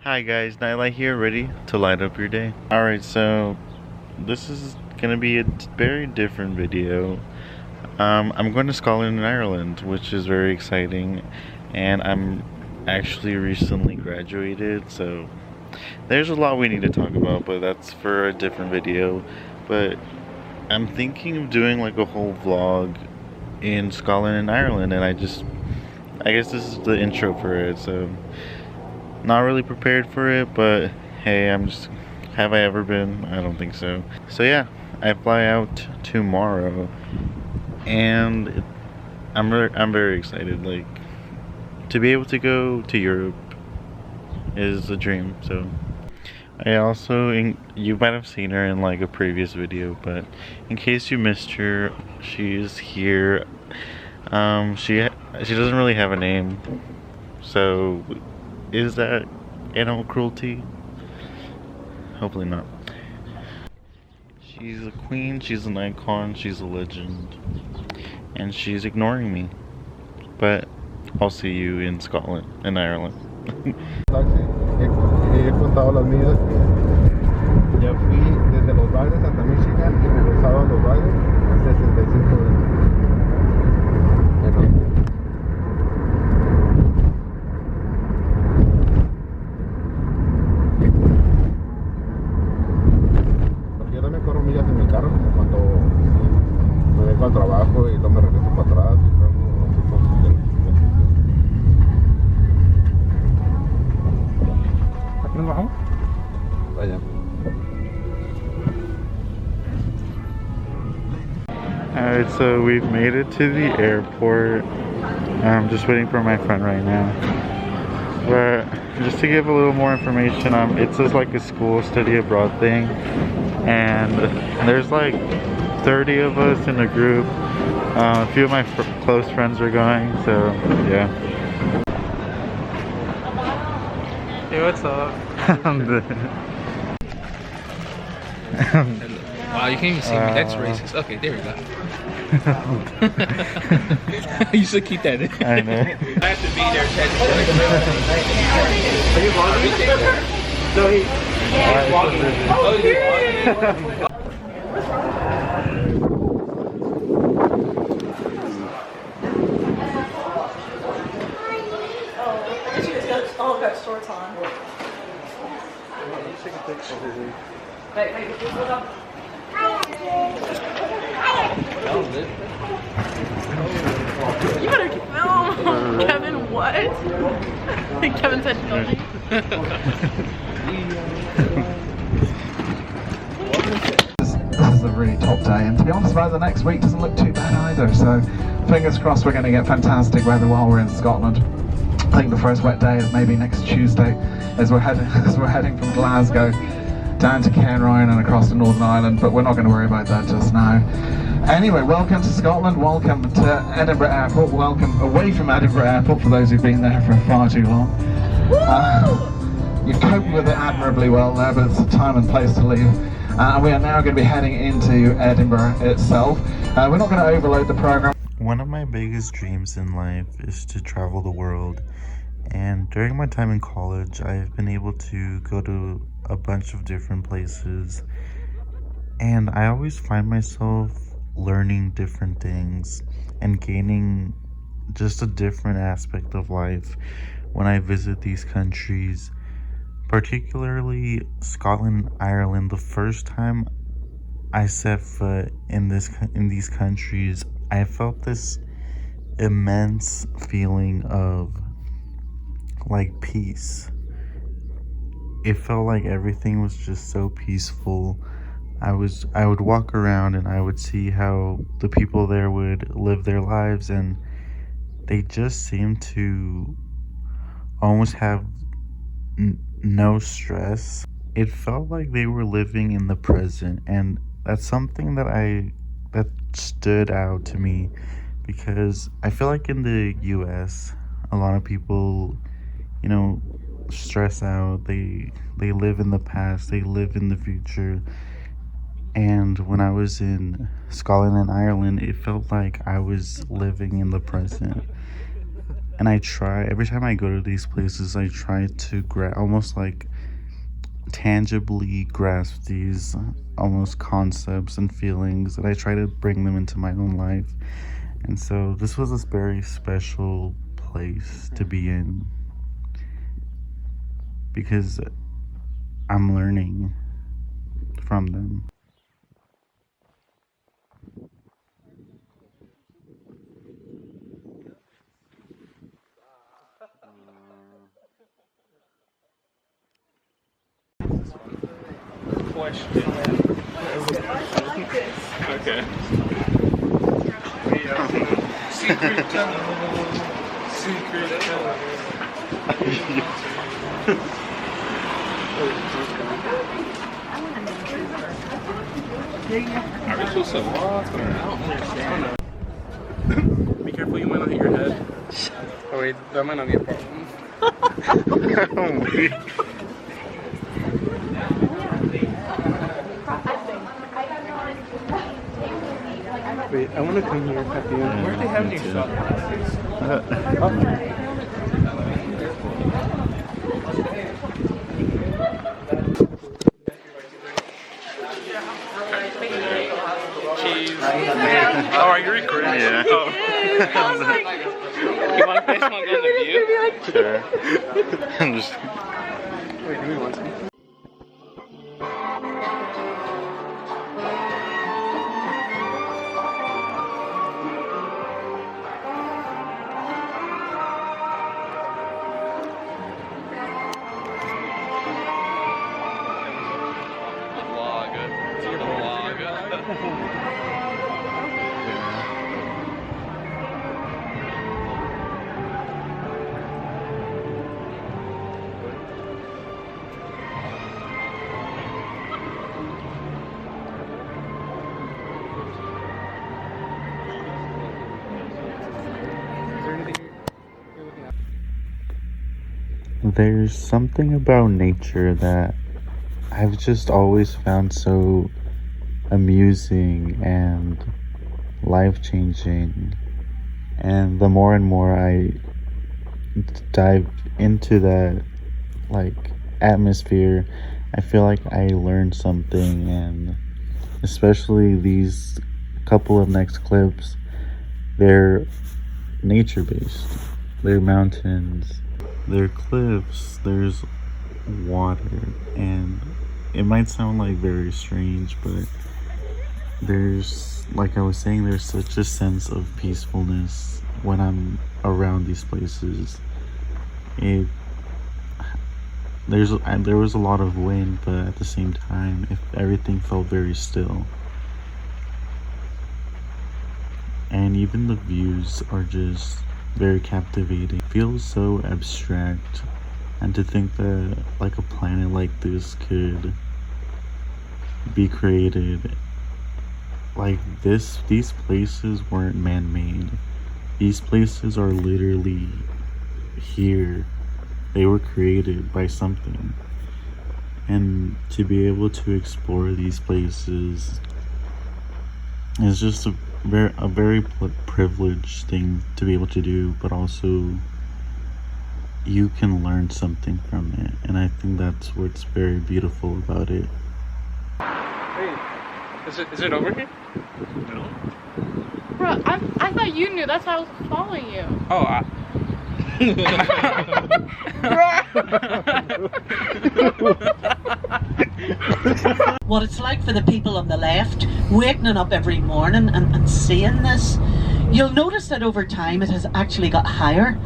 Hi guys, Nightlight here, ready to light up your day. Alright, so this is gonna be a very different video. I'm going to Scotland and Ireland, which is very exciting, and I'm actually recently graduated, so there's a lot we need to talk about, but that's for a different video. But I'm thinking of doing like a whole vlog in Scotland and Ireland, and I guess this is the intro for it, so not really prepared for it, but hey, have I ever been? I don't think so. So yeah, I fly out tomorrow, and I'm very excited. Like, to be able to go to Europe is a dream. So I also, you might have seen her in like a previous video, but in case you missed her, she's here. She doesn't really have a name, so is that animal cruelty? Hopefully not. She's a queen, she's an icon, she's a legend, and she's ignoring me. But I'll see you in Scotland and Ireland. He contado las millas. Ya fui desde los bailes hasta Michigan y regresado a los bailes 65 veces. Porque yo también corro millas en mi carro cuando me vengo al trabajo y luego me regreso para atrás y luego ¿Aquí nos bajamos? Vaya. Alright, so we've made it to the airport. I'm just waiting for my friend right now. But just to give a little more information, it says like a school study abroad thing, and there's like 30 of us in a group. A few of my close friends are going, so yeah. Hey, what's up? Wow, you can't even see me. That's racist. Okay, there we go. You should keep that in. I know. I have to be there technically. Are you vlogging? No, he's vlogging. Oh, got shorts on. Hey, what's up? You better film. Kevin, what? Kevin said filming. This is a really top day, and to be honest about the next week doesn't look too bad either, so fingers crossed we're going to get fantastic weather while we're in Scotland. I think the first wet day is maybe next Tuesday as we're heading from Glasgow down to Cairnryan and across to Northern Ireland, but we're not going to worry about that just now. Anyway, welcome to Scotland, welcome to Edinburgh Airport, welcome away from Edinburgh Airport for those who've been there for far too long. You've coped with it admirably well there, but it's a time and place to leave. We are now going to be heading into Edinburgh itself. We're not going to overload the program. One of my biggest dreams in life is to travel the world, and during my time in college I've been able to go to a bunch of different places, and I always find myself learning different things and gaining just a different aspect of life when I visit these countries, particularly Scotland, Ireland. The first time I set foot in these countries, I felt this immense feeling of like peace. It felt like everything was just so peaceful. I would walk around and I would see how the people there would live their lives, and they just seemed to almost have no stress. It felt like they were living in the present, and that's something that stood out to me, because I feel like in the US a lot of people, stress out. They live in the past, they live in the future. And when I was in Scotland and Ireland, it felt like I was living in the present. And I try, every time I go to these places, I try to almost like tangibly grasp these almost concepts and feelings, that I try to bring them into my own life. And so this was a very special place to be in, because I'm learning from them. Question. Okay. Secret tunnel. Secret tunnel. Are we supposed to walk or I don't know. Be careful, you might not hit your head. Oh wait, that might not be a problem. Wait, I want to come here at the end. Where are they having your shot glasses? Cheese. Oh, are you recording? Yeah. Oh. You want to go on the view? Sure. I'm just... Wait, give me one second. There's something about nature that I've just always found so amusing and life-changing. And the more and more I dive into that, like, atmosphere, I feel like I learned something. And especially these couple of next clips, they're nature-based. They're mountains, they're cliffs, there's water, and it might sound like very strange, but there's, like I was saying, there's such a sense of peacefulness when I'm around these places. There was a lot of wind, but at the same time, everything felt very still. And even the views are just very captivating. It feels so abstract, and to think that like a planet like this could be created like this. These places weren't man-made. These places are literally here. They were created by something. And to be able to explore these places is just a very privileged thing to be able to do, but also you can learn something from it, and I think that's what's very beautiful about it. Hey, is it over here? No. Bro, I thought you knew. That's why I was following you. Oh, What it's like for the people on the left, waking up every morning and seeing this. You'll notice that over time it has actually got higher.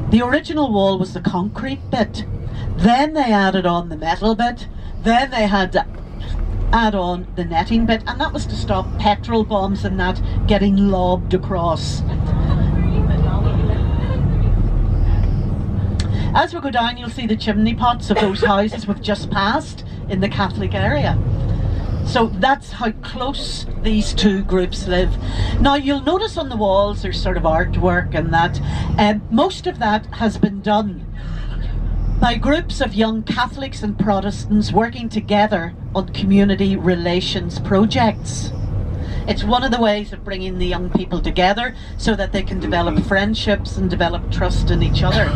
The original wall was the concrete bit. Then they added on the metal bit. Then they had to add on the netting bit, and that was to stop petrol bombs and that getting lobbed across. As we go down, you'll see the chimney pots of those houses we've just passed in the Catholic area. So that's how close these two groups live. Now you'll notice on the walls there's sort of artwork and that. Most of that has been done by groups of young Catholics and Protestants working together on community relations projects. It's one of the ways of bringing the young people together so that they can develop friendships and develop trust in each other.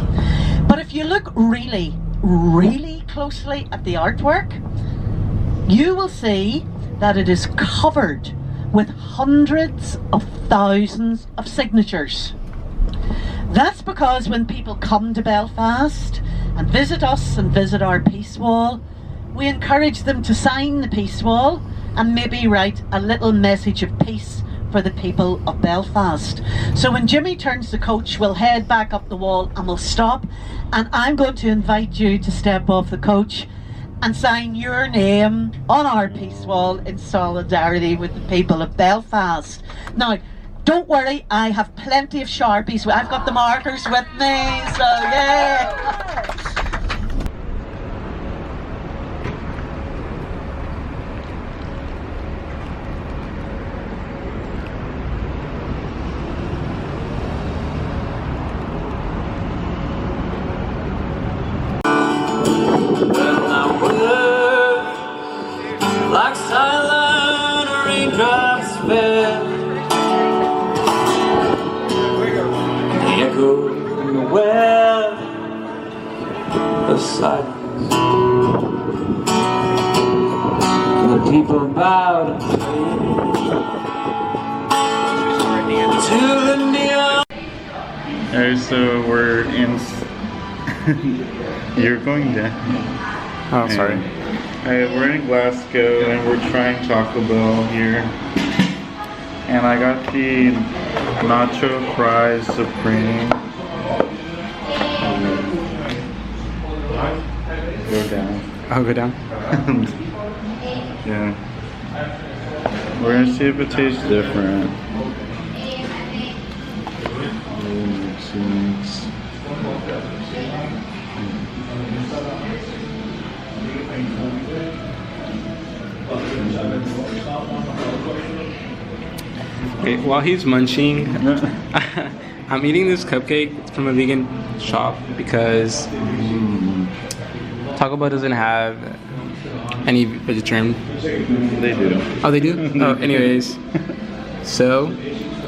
But if you look really, really closely at the artwork, you will see that it is covered with hundreds of thousands of signatures. That's because when people come to Belfast and visit us and visit our peace wall, we encourage them to sign the peace wall and maybe write a little message of peace for the people of Belfast. So when Jimmy turns the coach, we'll head back up the wall and we'll stop, and I'm going to invite you to step off the coach and sign your name on our peace wall in solidarity with the people of Belfast. Now, don't worry, I have plenty of Sharpies. I've got the markers with me, so yeah. Like silent raindrops fell, the echo in the well of silence. The people bowed to the neon. Alright, so we're in. You're going down. Oh, sorry. We're in Glasgow and we're trying Taco Bell here. And I got the Nacho Fries Supreme. Go down. I'll go down. Yeah. We're gonna see if it tastes different. Okay, while he's munching, I'm eating this cupcake from a vegan shop because Taco Bell doesn't have any vegetarian. They do. Oh, they do? Oh, anyways. So,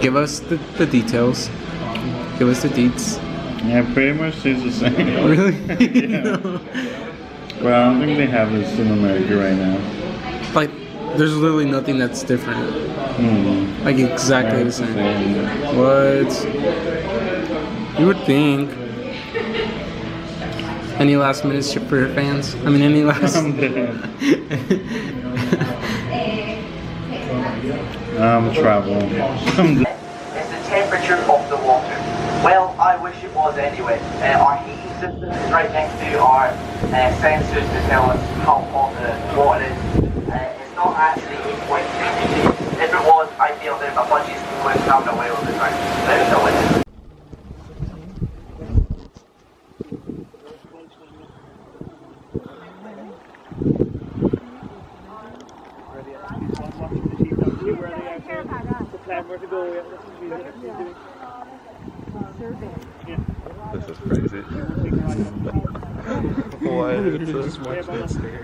give us the details. Give us the deets. Yeah, pretty much tastes the same. Really? Yeah. Well, I don't think they have this in America right now. Like, there's literally nothing that's different. Like, exactly the same. What? You would think. Any last minute ship for your fans? I mean, any last... Travel. It's the temperature of the water. Well, I wish it was anyway. Our heating system is right next to our sensors to tell us how hot the water is. It's not actually 8.3 degrees. If it was, I'd be a bit of a budgie would have away all the time. There's no way. This is crazy. What? Just watch this here.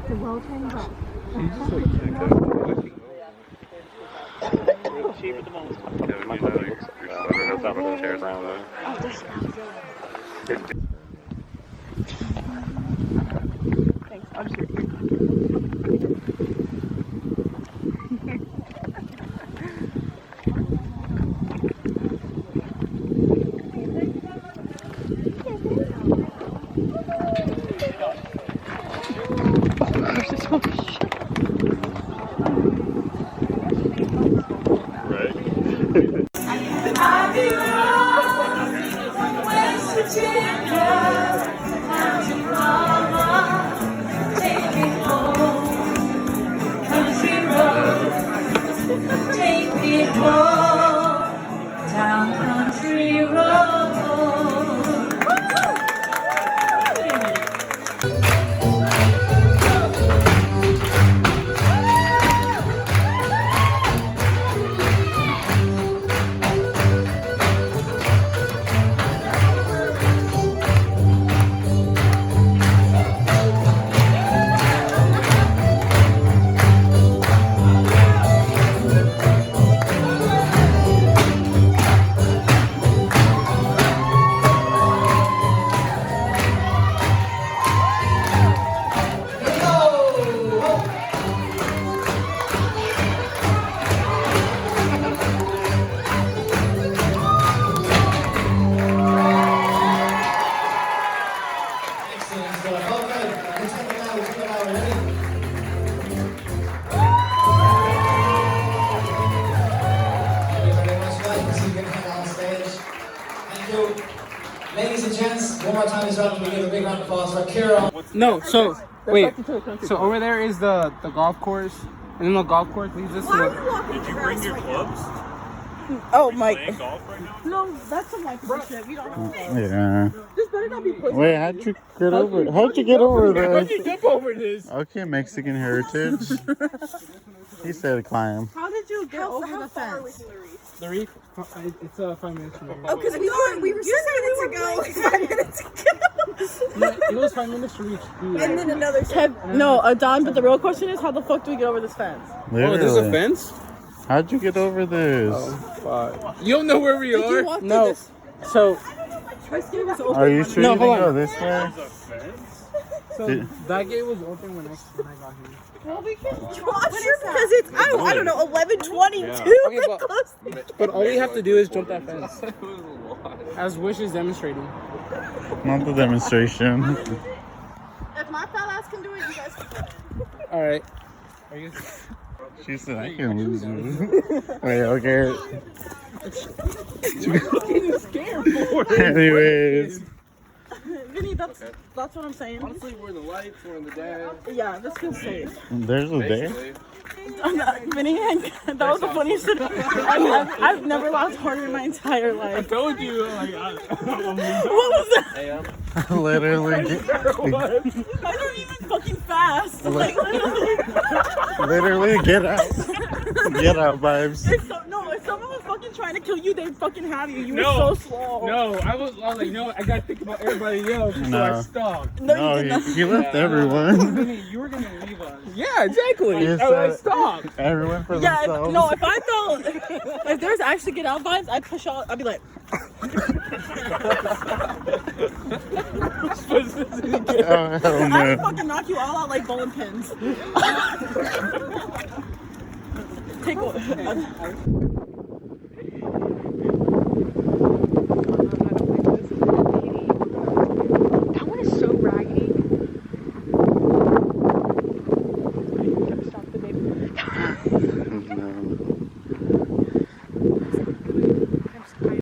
The well-trained dog. Cheap at the moment. Thanks. I'll shoot. time is up. We give a big round of applause for Carol. No, so wait. So over there is the golf course, and then the golf course leads us to the. Did you bring your clubs? Oh my. Playing golf right now? No, that's some like bullshit. We don't have that. Yeah. This better not be poison. Wait, how'd you get over? How'd you get over How'd you this? jump over this? Okay, Mexican heritage. He said climb. How did you get over the fence? The reef. It's 5 minutes from here. Oh, because we were 6 minutes ago. 5 minutes ago. No, it was 5 minutes to reach. And then another. No, Don. But the real question is, how the fuck do we get over this fence? Literally. Oh, there's a fence? How'd you get over this? Oh, you don't know where we are? No. So. Are you sure No, you didn't hold go on. this way? So that gate was open when I got here. Well, we can drop sure because it's out. I don't know, 11:22. Okay, but all we have to do is jump that fence. As Wish is demonstrating. Not the demonstration. If my fat ass can do it, you guys can do it. All right. She said I can lose you. Wait, okay. I'm scared for it. Anyways. Vinny, that's what I'm saying. Honestly, we're in the lights, we're in the dash. Yeah, this feels safe. There's a day. Vinny, that was the funniest shit. I've never laughed harder in my entire I life. told you. Like, What was that? Literally. I don't even fucking fast. Like, Literally, get out. Get out, vibes. if someone was fucking trying to kill you, they'd fucking have you. You were No. so slow. no, I was like, no, I gotta think about everybody else, so No. I stopped. No, you did not. He left everyone. You were gonna leave us. Yeah, exactly. Yes, I stopped. Everyone for Yeah, themselves. no, if I felt, if there's actually get out vibes, I'd push out, I'd be like. Oh, hell I no. would fucking knock you all out like bowling pins. Take one.